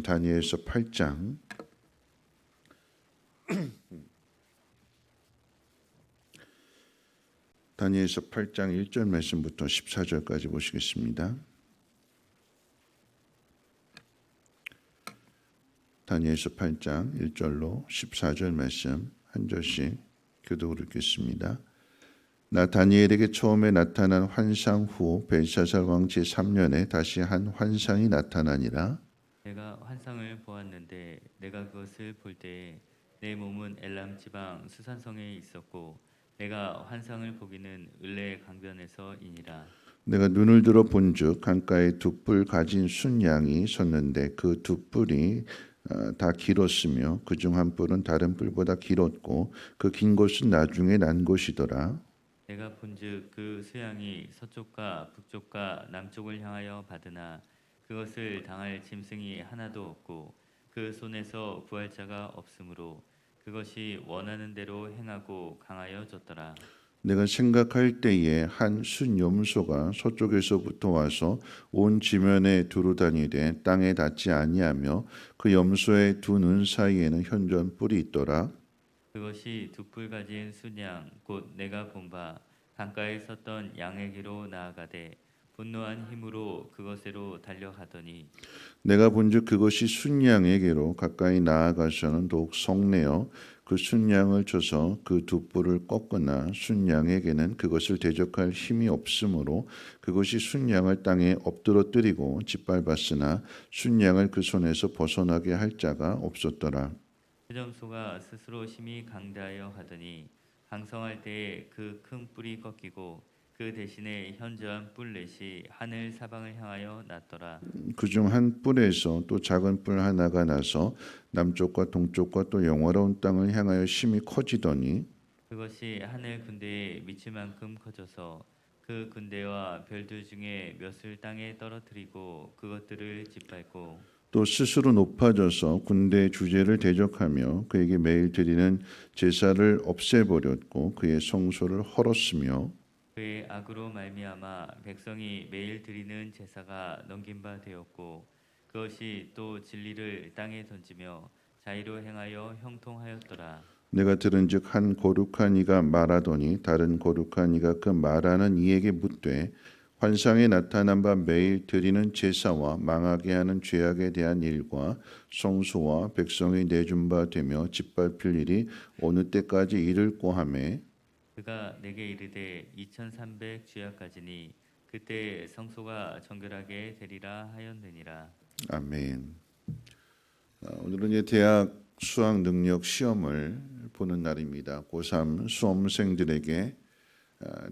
다니엘서 8장 다니엘서 8장 1절 말씀부터 14절까지 보시겠습니다. 다니엘서 8장 1절로 14절 말씀 한 절씩 교독으로 읽겠습니다. 나 다니엘에게 처음에 나타난 환상 후 벨사살 왕 제3년에 다시 한 환상이 나타나니라. 내가 환상을 보았는데 내가 그것을 볼 때에 내 몸은 엘람 지방 수산성에 있었고 내가 환상을 보기는 을레 강변에서이니라. 내가 눈을 들어 본즉 강가에 두 뿔 가진 순양이 섰는데 그 두 뿔이 다 길었으며 그중 한 뿔은 다른 뿔보다 길었고 그 긴 곳은 나중에 난 곳이더라. 내가 본즉 그 수양이 서쪽과 북쪽과 남쪽을 향하여 받으나 그것을 당할 짐승이 하나도 없고 그 손에서 구할 자가 없으므로 그것이 원하는 대로 행하고 강하여졌더라. 내가 생각할 때에 한 순염소가 서쪽에서부터 와서 온 지면에 두루다니되 땅에 닿지 아니하며 그 염소의 두 눈 사이에는 현전 뿔이 있더라. 그것이 두 뿔 가진 순양 곧 내가 본 바 강가에 섰던 양에게로 나아가되 분노한 힘으로 그것으로 달려가더니 내가 본즉 그것이 순양에게로 가까이 나아가서는 더욱 성내어 그 순양을 쳐서 그 두 뿔을 꺾으나 순양에게는 그것을 대적할 힘이 없으므로 그것이 순양을 땅에 엎드러뜨리고 짓밟았으나 순양을 그 손에서 벗어나게 할 자가 없었더라. 그 점소가 스스로 심히 강대하여 하더니 강성할 때에 그 큰 뿔이 꺾이고 그 대신에 현저한 뿔렛이 하늘 사방을 향하여 났더라. 그중 한 뿔에서 또 작은 뿔 하나가 나서 남쪽과 동쪽과 또 영화로운 땅을 향하여 심히 커지더니 그것이 하늘 군대에 미칠 만큼 커져서 그 군대와 별들 중에 몇을 땅에 떨어뜨리고 그것들을 짓밟고 또 스스로 높아져서 군대의 주제를 대적하며 그에게 매일 드리는 제사를 없애버렸고 그의 성소를 헐었으며 그의 악으로 말미암아 백성이 매일 드리는 제사가 넘긴 바 되었고 그것이 또 진리를 땅에 던지며 자의로 행하여 형통하였더라. 내가 들은즉 한 거룩한 이가 말하더니 다른 거룩한 이가 그 말하는 이에게 묻되 환상에 나타난 바 매일 드리는 제사와 망하게 하는 죄악에 대한 일과 성소와 백성이 내준 바 되며 짓밟힐 일이 어느 때까지 이를꼬 하매 그가 내게 이르되 2300 주야까지니 그때 성소가 정결하게 되리라 하였느니라. 아멘. 오늘은 이제 대학 수학 능력 시험을 보는 날입니다. 고3 수험생들에게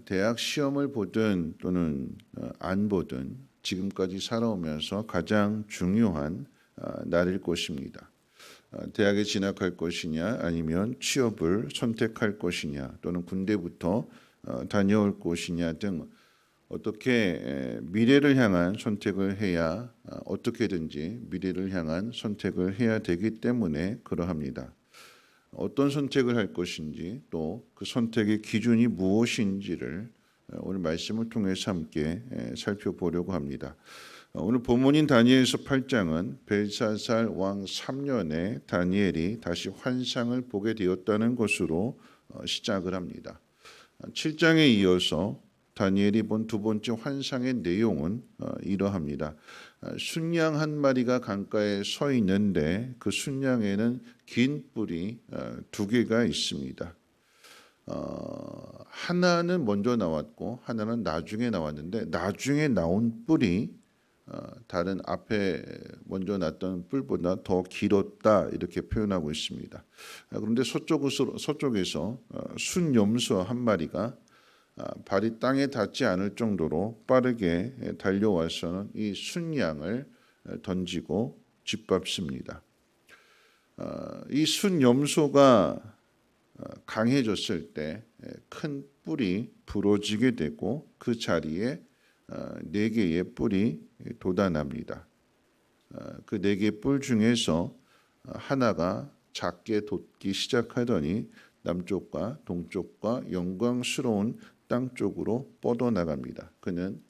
대학 시험을 보든 또는 안 보든 지금까지 살아오면서 가장 중요한 날일 것입니다. 대학에 진학할 것이냐 아니면 취업을 선택할 것이냐 또는 군대부터 다녀올 것이냐 등 어떻게 미래를 향한 선택을 해야 어떻게든지 미래를 향한 선택을 해야 되기 때문에 그러합니다. 어떤 선택을 할 것인지 또 그 선택의 기준이 무엇인지를 오늘 말씀을 통해서 함께 살펴보려고 합니다. 오늘 본문인 다니엘서 8장은 벨사살 왕 3년에 다니엘이 다시 환상을 보게 되었다는 것으로 시작을 합니다. 7장에 이어서 다니엘이 본 두 번째 환상의 내용은 이러합니다. 순양 한 마리가 강가에 서 있는데 그 순양에는 긴 뿔이 두 개가 있습니다. 하나는 먼저 나왔고 하나는 나중에 나왔는데 나중에 나온 뿔이 다른 앞에 먼저 났던 뿔보다 더 길었다 이렇게 표현하고 있습니다. 그런데 서쪽에서 순염소 한 마리가 발이 땅에 닿지 않을 정도로 빠르게 달려와서는 이 순양을 던지고 짓밟습니다. 이 순염소가 강해졌을 때 큰 뿔이 부러지게 되고 그 자리에 네 개의 뿔이 돋아납니다. 그 네 개의 뿔 중에서 하나가 작게 돋기 시작하더니 남쪽과 동쪽과 영광스러운 땅 쪽으로 뻗어나갑니다. 그는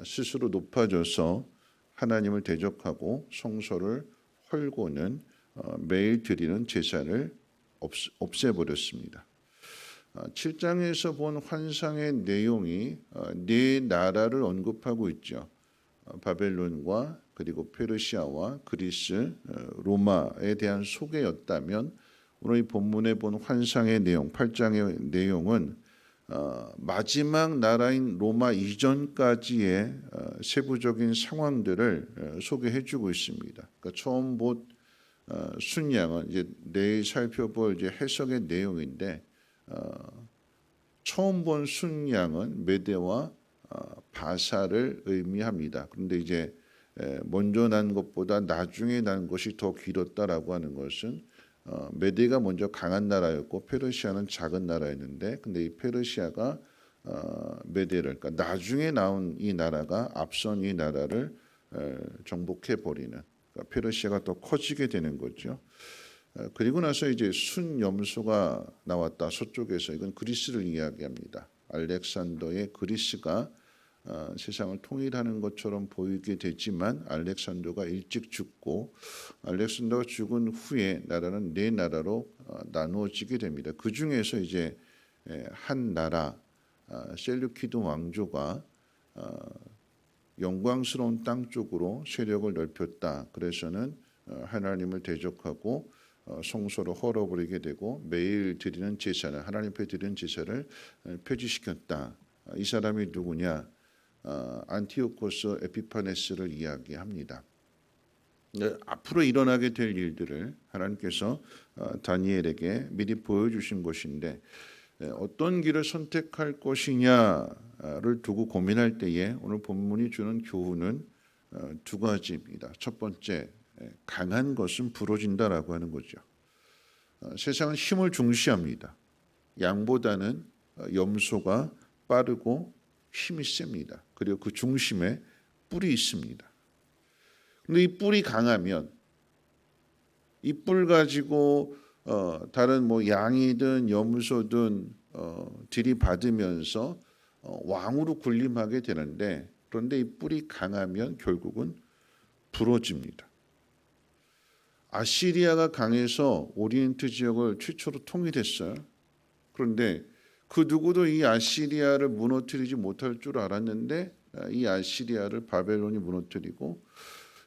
스스로 높아져서 하나님을 대적하고 성소를 헐고는 매일 드리는 제사를 없애버렸습니다. 7장에서 본 환상의 내용이 네 나라를 언급하고 있죠. 바벨론과 그리고 페르시아와 그리스, 로마에 대한 소개였다면 오늘 이 본문에 본 환상의 내용, 8장의 내용은 마지막 나라인 로마 이전까지의 세부적인 상황들을 소개해주고 있습니다. 그러니까 처음 본 순양은 이제 내일 살펴볼 이제 해석의 내용인데 처음 본 순양은 메대와 바사를 의미합니다. 그런데 이제 먼저 난 것보다 나중에 난 것이 더 길었다라고 하는 것은 메대가 먼저 강한 나라였고 페르시아는 작은 나라였는데, 근데 이 페르시아가 메대를, 그러니까 나중에 나온 이 나라가 앞선 이 나라를 정복해 버리는, 그러니까 페르시아가 더 커지게 되는 거죠. 그리고 나서 이제 순염소가 나왔다. 서쪽에서 이건 그리스를 이야기합니다. 알렉산더의 그리스가 세상을 통일하는 것처럼 보이게 됐지만 알렉산더가 일찍 죽고 알렉산더가 죽은 후에 나라는 네 나라로 나누어지게 됩니다. 그 중에서 이제 한 나라 셀루키드 왕조가 영광스러운 땅 쪽으로 세력을 넓혔다. 그래서는 하나님을 대적하고 성소를 헐어버리게 되고 매일 드리는 제사를, 하나님 앞에 드리는 제사를 폐지시켰다. 이 사람이 누구냐? 안티오코스 에피파네스를 이야기합니다. 앞으로 일어나게 될 일들을 하나님께서 다니엘에게 미리 보여주신 것인데 어떤 길을 선택할 것이냐를 두고 고민할 때에 오늘 본문이 주는 교훈은 두 가지입니다. 첫 번째, 강한 것은 부러진다라고 하는 거죠. 세상은 힘을 중시합니다. 양보다는 염소가 빠르고 힘이 셉니다. 그리고 그 중심에 뿔이 있습니다. 그런데 이 뿔이 강하면 이 뿔 가지고 다른 뭐 양이든 염소든 들이받으면서 왕으로 군림하게 되는데, 그런데 이 뿔이 강하면 결국은 부러집니다. 아시리아가 강해서 오리엔트 지역을 최초로 통일했어요. 그런데 그 누구도 이 아시리아를 무너뜨리지 못할 줄 알았는데 이 아시리아를 바벨론이 무너뜨리고,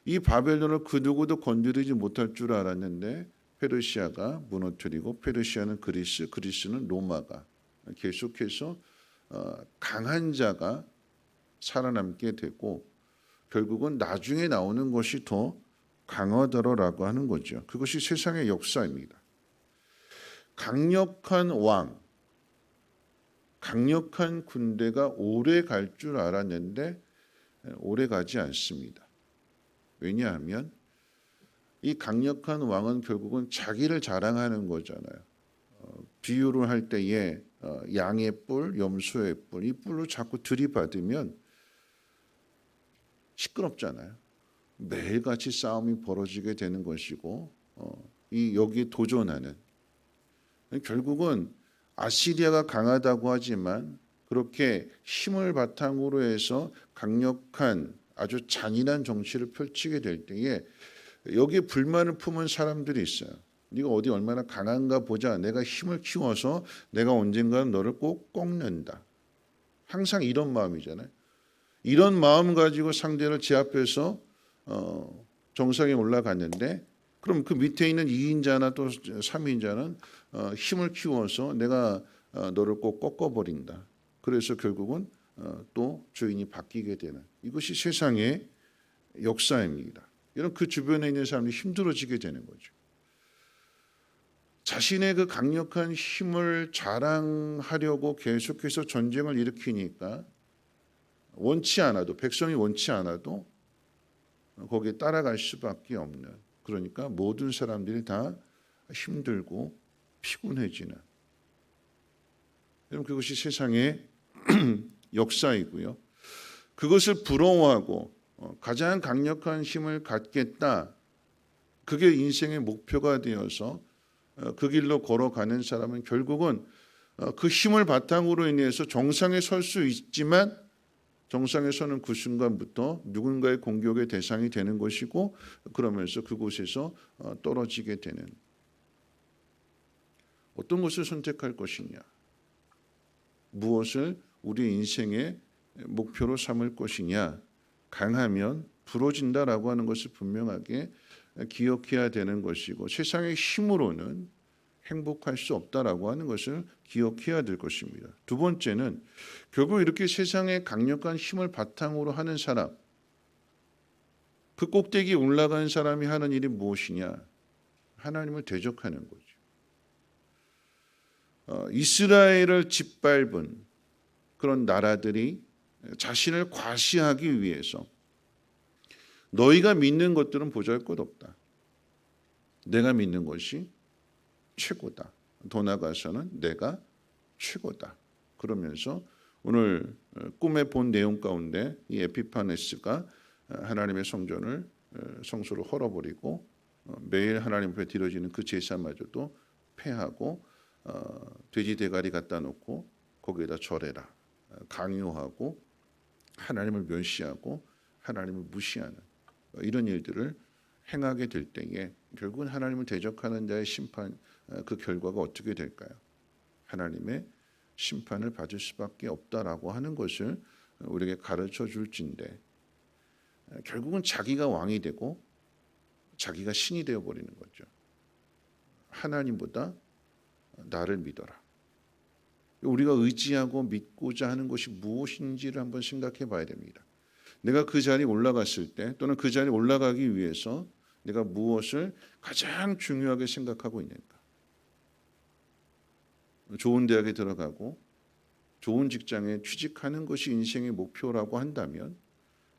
이 바벨론을 그 누구도 건드리지 못할 줄 알았는데 페르시아가 무너뜨리고, 페르시아는 그리스, 그리스는 로마가 계속해서 강한 자가 살아남게 되고 결국은 나중에 나오는 것이 더 강하더라라고 하는 거죠. 그것이 세상의 역사입니다. 강력한 왕, 강력한 군대가 오래 갈 줄 알았는데 오래 가지 않습니다. 왜냐하면 이 강력한 왕은 결국은 자기를 자랑하는 거잖아요. 비유를 할 때에 양의 뿔, 염소의 뿔, 이 뿔로 자꾸 들이받으면 시끄럽잖아요. 매일같이 싸움이 벌어지게 되는 것이고 이 여기에 도전하는, 결국은 아시리아가 강하다고 하지만 그렇게 힘을 바탕으로 해서 강력한 아주 잔인한 정치를 펼치게 될 때에 여기에 불만을 품은 사람들이 있어요. 네가 어디 얼마나 강한가 보자. 내가 힘을 키워서 내가 언젠가는 너를 꼭 꺾는다. 항상 이런 마음이잖아요. 이런 마음 가지고 상대를 제압해서 정상에 올라갔는데, 그럼 그 밑에 있는 2인자나 또 3인자는 힘을 키워서 내가 너를 꼭 꺾어버린다. 그래서 결국은 또 주인이 바뀌게 되는, 이것이 세상의 역사입니다. 이런 그 주변에 있는 사람들이 힘들어지게 되는 거죠. 자신의 그 강력한 힘을 자랑하려고 계속해서 전쟁을 일으키니까 원치 않아도, 백성이 원치 않아도 거기에 따라갈 수밖에 없는, 그러니까 모든 사람들이 다 힘들고 피곤해지는, 여러분 그것이 세상의 역사이고요. 그것을 부러워하고 가장 강력한 힘을 갖겠다, 그게 인생의 목표가 되어서 그 길로 걸어가는 사람은 결국은 그 힘을 바탕으로 인해서 정상에 설 수 있지만 정상에 서는 그 순간부터 누군가의 공격의 대상이 되는 것이고 그러면서 그곳에서 떨어지게 되는 어떤 것을 선택할 것이냐 무엇을 우리 인생의 목표로 삼을 것이냐 강하면 부러진다라고 하는 것을 분명하게 기억해야 되는 것이고 세상의 힘으로는 행복할 수 없다라고 하는 것을 기억해야 될 것입니다. 두 번째는 결국 이렇게 세상의 강력한 힘을 바탕으로 하는 사람 그 꼭대기에 올라간 사람이 하는 일이 무엇이냐 하나님을 대적하는 거죠. 이스라엘을 짓밟은 그런 나라들이 자신을 과시하기 위해서 너희가 믿는 것들은 보잘것없다. 내가 믿는 것이 최고다. 더 나아가서는 내가 최고다. 그러면서 오늘 꿈에 본 내용 가운데 이 에피파네스가 하나님의 성소를 헐어버리고 매일 하나님 앞에 드려지는 그 제사마저도 폐하고 돼지 대가리 갖다 놓고 거기에다 절해라 강요하고 하나님을 멸시하고 하나님을 무시하는 이런 일들을 행하게 될 때에 결국은 하나님을 대적하는 자의 심판 그 결과가 어떻게 될까요? 하나님의 심판을 받을 수밖에 없다라고 하는 것을 우리에게 가르쳐 줄진데 결국은 자기가 왕이 되고 자기가 신이 되어 버리는 거죠. 하나님보다 나를 믿어라. 우리가 의지하고 믿고자 하는 것이 무엇인지를 한번 생각해 봐야 됩니다. 내가 그 자리에 올라갔을 때 또는 그 자리에 올라가기 위해서 내가 무엇을 가장 중요하게 생각하고 있는가? 좋은 대학에 들어가고 좋은 직장에 취직하는 것이 인생의 목표라고 한다면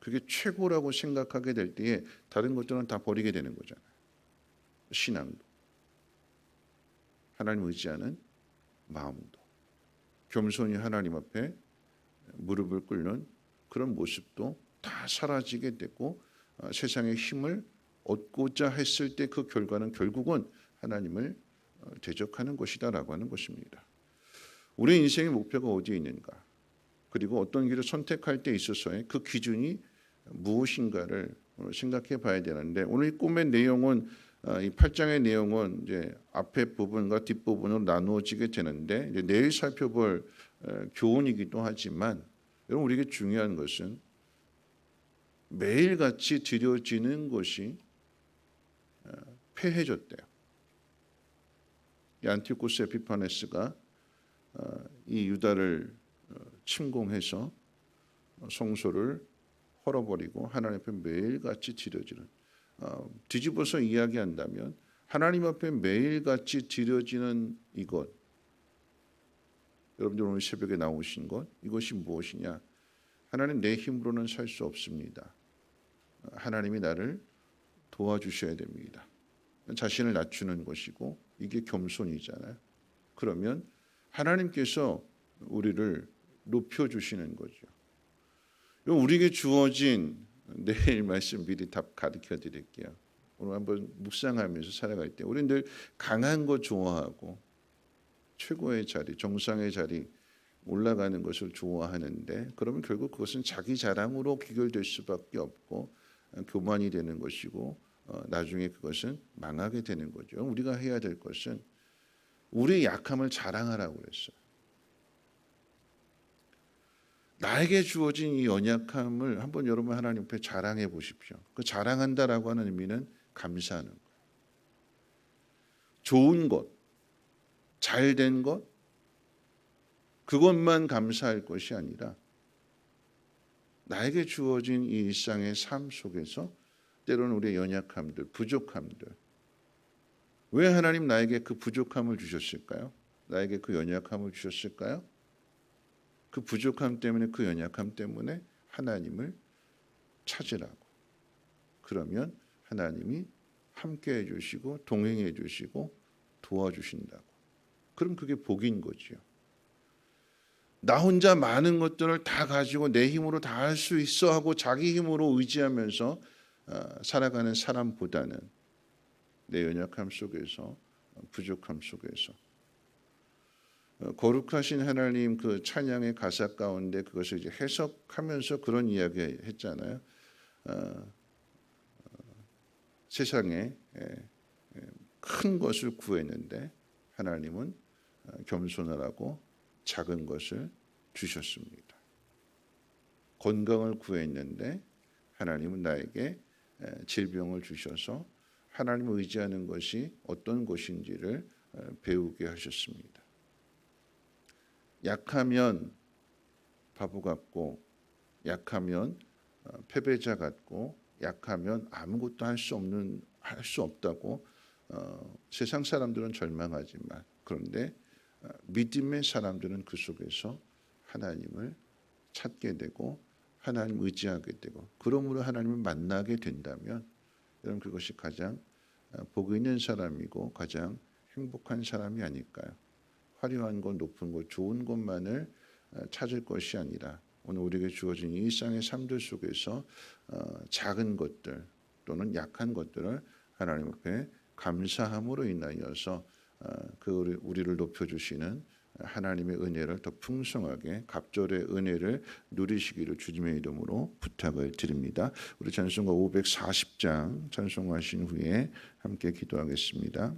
그게 최고라고 생각하게 될 때에 다른 것들은 다 버리게 되는 거잖아요. 신앙도, 하나님 의지하는 마음도, 겸손히 하나님 앞에 무릎을 꿇는 그런 모습도 다 사라지게 되고 세상의 힘을 얻고자 했을 때 그 결과는 결국은 하나님을 대적하는 것이다라고 하는 것입니다. 우리 인생의 목표가 어디에 있는가? 그리고 어떤 길을 선택할 때 있어서의 그 기준이 무엇인가를 생각해 봐야 되는데 오늘 이 꿈의 내용은 이 8장의 내용은 이제 앞에 부분과 뒷 부분으로 나누어지게 되는데 이제 내일 살펴볼 교훈이기도 하지만 여러분 우리에게 중요한 것은 매일같이 드려지는 것이 폐해졌대요. 이 안티오코스 에피파네스가 이 유다를 침공해서 성소를 헐어버리고 하나님 앞에 매일같이 드려지는 뒤집어서 이야기한다면 하나님 앞에 매일같이 드려지는 이것 여러분들 오늘 새벽에 나오신 것 이것이 무엇이냐 하나님 내 힘으로는 살 수 없습니다. 하나님이 나를 도와주셔야 됩니다. 자신을 낮추는 것이고 이게 겸손이잖아요. 그러면 하나님께서 우리를 높여주시는 거죠. 우리에게 주어진 내일 말씀 미리 답 가르쳐 드릴게요. 오늘 한번 묵상하면서 살아갈 때 우리는 늘 강한 거 좋아하고 최고의 자리, 정상의 자리 올라가는 것을 좋아하는데 그러면 결국 그것은 자기 자랑으로 귀결될 수밖에 없고 교만이 되는 것이고 나중에 그것은 망하게 되는 거죠. 우리가 해야 될 것은 우리의 약함을 자랑하라고 그랬어요. 나에게 주어진 이 연약함을 한번 여러분 하나님 앞에 자랑해 보십시오. 그 자랑한다라고 하는 의미는 감사하는 거예요. 좋은 것, 잘된 것, 그것만 감사할 것이 아니라 나에게 주어진 이 일상의 삶 속에서 때로는 우리의 연약함들, 부족함들 왜 하나님 나에게 그 부족함을 주셨을까요? 나에게 그 연약함을 주셨을까요? 그 부족함 때문에 그 연약함 때문에 하나님을 찾으라고. 그러면 하나님이 함께해 주시고 동행해 주시고 도와주신다고. 그럼 그게 복인 거지요. 나 혼자 많은 것들을 다 가지고 내 힘으로 다 할 수 있어 하고 자기 힘으로 의지하면서 살아가는 사람보다는 내 연약함 속에서 부족함 속에서 거룩하신 하나님 그 찬양의 가사 가운데 그것을 이제 해석하면서 그런 이야기 했잖아요. 세상에 큰 것을 구했는데 하나님은 겸손하라고 작은 것을 주셨습니다. 건강을 구했는데 하나님은 나에게 질병을 주셔서 하나님을 의지하는 것이 어떤 것인지를 배우게 하셨습니다. 약하면 바보 같고, 약하면 패배자 같고, 약하면 아무것도 할 수 없다고 세상 사람들은 절망하지만, 그런데 믿음의 사람들은 그 속에서 하나님을 찾게 되고 하나님을 의지하게 되고, 그러므로 하나님을 만나게 된다면 여러분 그것이 가장 복 있는 사람이고 가장 행복한 사람이 아닐까요? 화려한 것, 높은 것, 좋은 것만을 찾을 것이 아니라 오늘 우리에게 주어진 일상의 삶들 속에서 작은 것들 또는 약한 것들을 하나님 앞에 감사함으로 인하여서 그 우리를 높여주시는 하나님의 은혜를 더 풍성하게 갑절의 은혜를 누리시기를 주님의 이름으로 부탁을 드립니다. 우리 찬송가 540장 찬송하신 후에 함께 기도하겠습니다.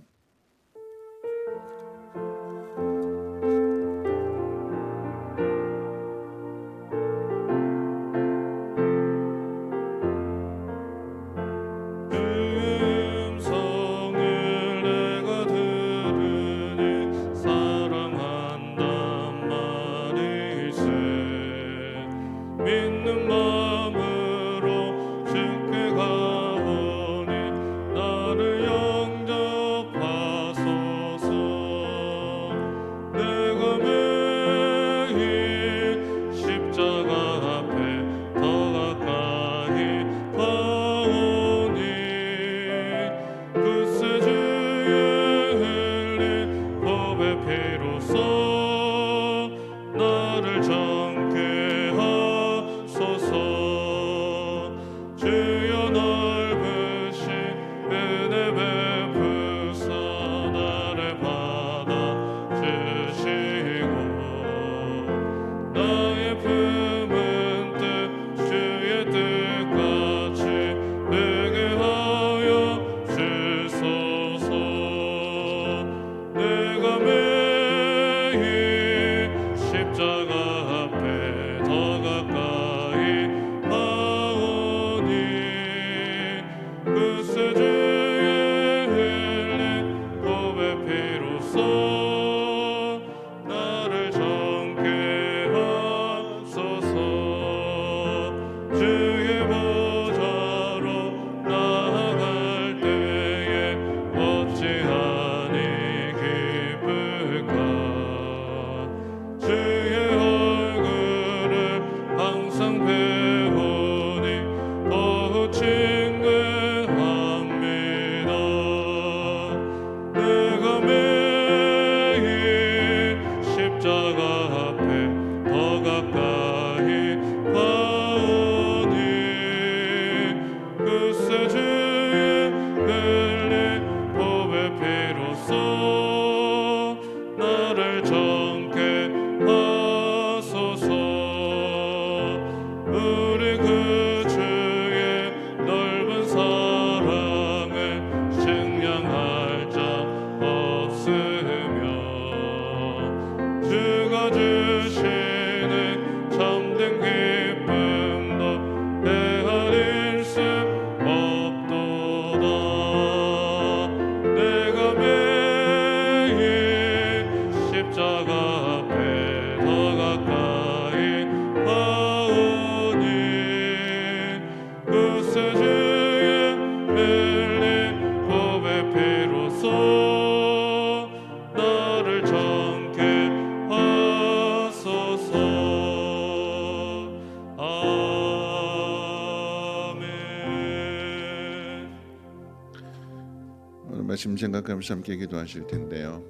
말씀 생각하면서 함께 기도하실 텐데요.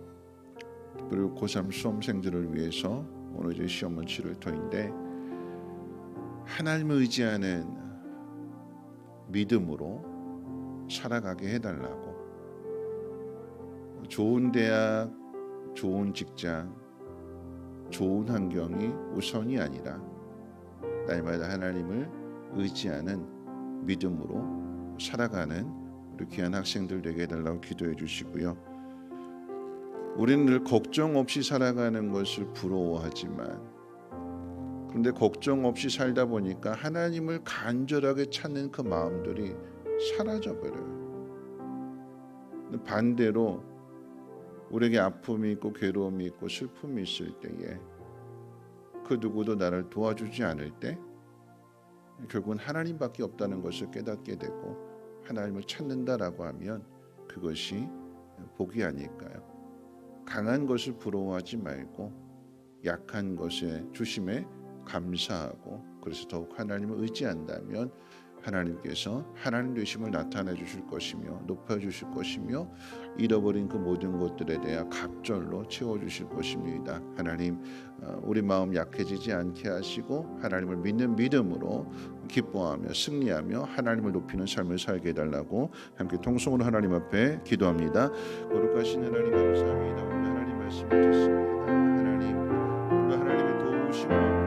그리고 고3 수험생들을 위해서 오늘 이제 시험은 치를 터인데 하나님을 의지하는 믿음으로 살아가게 해달라고, 좋은 대학, 좋은 직장, 좋은 환경이 우선이 아니라 날마다 하나님을 의지하는 믿음으로 살아가는 우리 귀한 학생들 되게 해달라고 기도해 주시고요. 우리는 늘 걱정 없이 살아가는 것을 부러워하지만 그런데 걱정 없이 살다 보니까 하나님을 간절하게 찾는 그 마음들이 사라져버려요. 반대로 우리에게 아픔이 있고 괴로움이 있고 슬픔이 있을 때에 그 누구도 나를 도와주지 않을 때 결국은 하나님밖에 없다는 것을 깨닫게 되고 하나님을 찾는다라고 하면 그것이 복이 아닐까요? 강한 것을 부러워하지 말고 약한 것의 주심에 감사하고 그래서 더욱 하나님을 의지한다면 하나님께서 하나님 되심을 나타내 주실 것이며 높여 주실 것이며 잃어버린 그 모든 것들에 대해 갑절로 채워 주실 것입니다. 하나님 우리 마음 약해지지 않게 하시고 하나님을 믿는 믿음으로 기뻐하며 승리하며 하나님을 높이는 삶을 살게 해달라고 함께 통성으로 하나님 앞에 기도합니다. 거룩하신 하나님 감사합니다. 오늘 하나님 말씀을 듣습니다. 하나님 우리가 하나님의 도우심을